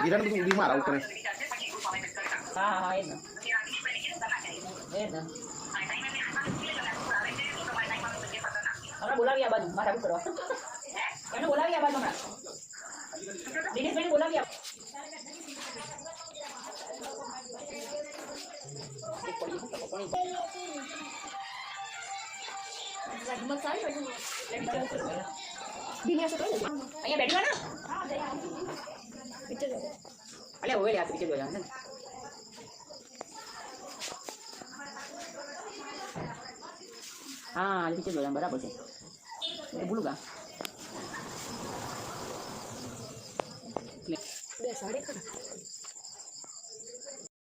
હીરાને બધું ઉડી મારા ઉપર હા હા એ જ હમણાં બોલાવી આ બાજુ મારા કરવા એને બોલાવી આ બાજુ હમણાં દિનેશભાઈને બોલાવી આ અહીંયા બેઠવા ને અલે હવે યાર પીછે જોયા ને હા પીછે જોયા બરાબર છે તો ભૂલું ગા બે સાડે ખરા